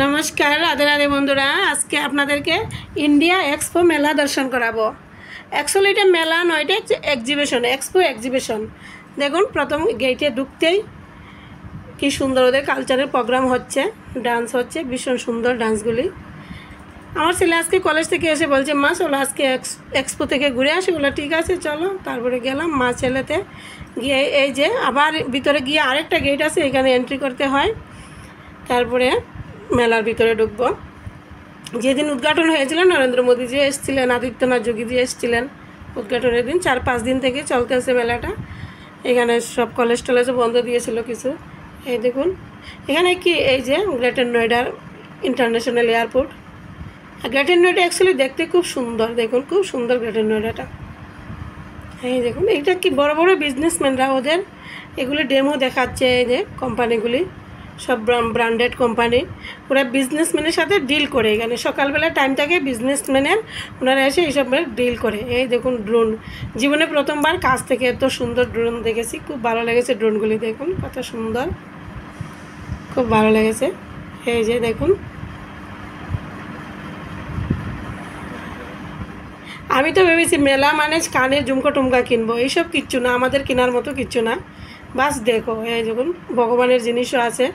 নমস্কার, রাধে রাধে বন্ধুরা। আজকে আপনাদেরকে ইন্ডিয়া এক্সপো মেলা দর্শন করাবো। অ্যাকচুয়ালি এটা মেলা নয়, এটা এক্সিবিশন, এক্সপো এক্সিবিশন। দেখুন, প্রথম গেটে ঢুকতেই কি সুন্দর ওদের কালচারের প্রোগ্রাম হচ্ছে, ডান্স হচ্ছে, ভীষণ সুন্দর ডান্সগুলি। আমার ছেলে আজকে কলেজ থেকে এসে বলছে, মা চলো আজকে এক্সপো থেকে ঘুরে আসি। বলে ঠিক আছে চলো। তারপরে গেলাম মা ছেলেতে গিয়ে, এই যে আবার ভিতরে গিয়ে আরেকটা গেট আছে, এখানে এন্ট্রি করতে হয়, তারপরে মেলার ভিতরে ঢুকবো। যেদিন উদ্ঘাটন হয়েছিল নরেন্দ্র মোদীজি এসেছিলেন, আদিত্যনাথ যোগীজি এসেছিলেন উদ্ঘাটনের দিন। 4-5 দিন থেকে চলতেছে মেলাটা। এখানে সব কলেজ টলেজও বন্ধ দিয়েছিল কিছু। এই দেখুন, এখানে কি এই যে গ্রেটার নোয়েডার ইন্টারন্যাশনাল এয়ারপোর্ট। আর গ্রেটার নোয়েডা অ্যাকচুয়ালি দেখতে খুব সুন্দর, দেখুন খুব সুন্দর গ্রেটার নোয়েডাটা। এই দেখুন, এইটা কি বড় বড় বিজনেসম্যানরা ওদের এগুলি ডেমো দেখাচ্ছে। এই যে কোম্পানিগুলি সব ব্র্যান্ডেড কোম্পানি, ওরা বিজনেসম্যানের সাথে ডিল করে। এখানে সকালবেলা টাইম থাকে বিজনেসম্যানের, ওনারা এসে এইসব ডিল করে। এই দেখুন ড্রোন, জীবনে প্রথমবার কাছ থেকে এত সুন্দর ড্রোন দেখেছি, খুব ভালো লেগেছে ড্রোনগুলি। দেখুন কত সুন্দর, খুব ভালো লেগেছে। এই যে দেখুন, আমি তো ভেবেছি মেলা মানে কানের ঝুমকা টুমকা কিনবো, এইসব কিচ্ছু না, আমাদের কেনার মতো কিচ্ছু না। বাস দেখো, এই দেখুন ভগবানের জিনিসও আছে,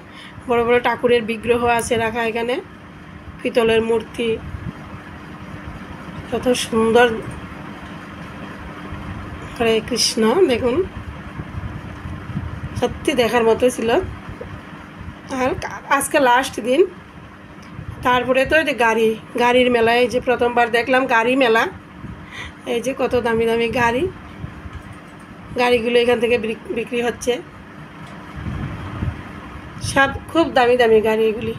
বড় বড় ঠাকুরের বিগ্রহ আছে রাখা এখানে, পিতলের মূর্তি, কত সুন্দর। হরে কৃষ্ণ, দেখুন সত্যি দেখার মতো ছিল। আর আজকে লাস্ট দিন। তারপরে তো এই যে গাড়ির মেলা, এই যে প্রথমবার দেখলাম গাড়ি মেলা। এই যে কত দামি দামি গাড়িগুলো এখান থেকে বিক্রি হচ্ছে, সব খুব দামি দামি গাড়ি এগুলি।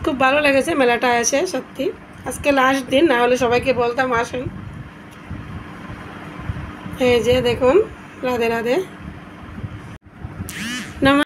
খুব ভালো লেগেছে মেলাটা এসে সত্যি। আজকে লাস্ট দিন, না হলে সবাইকে বলতাম আসেন। এই যে দেখুন, রাধে রাধে।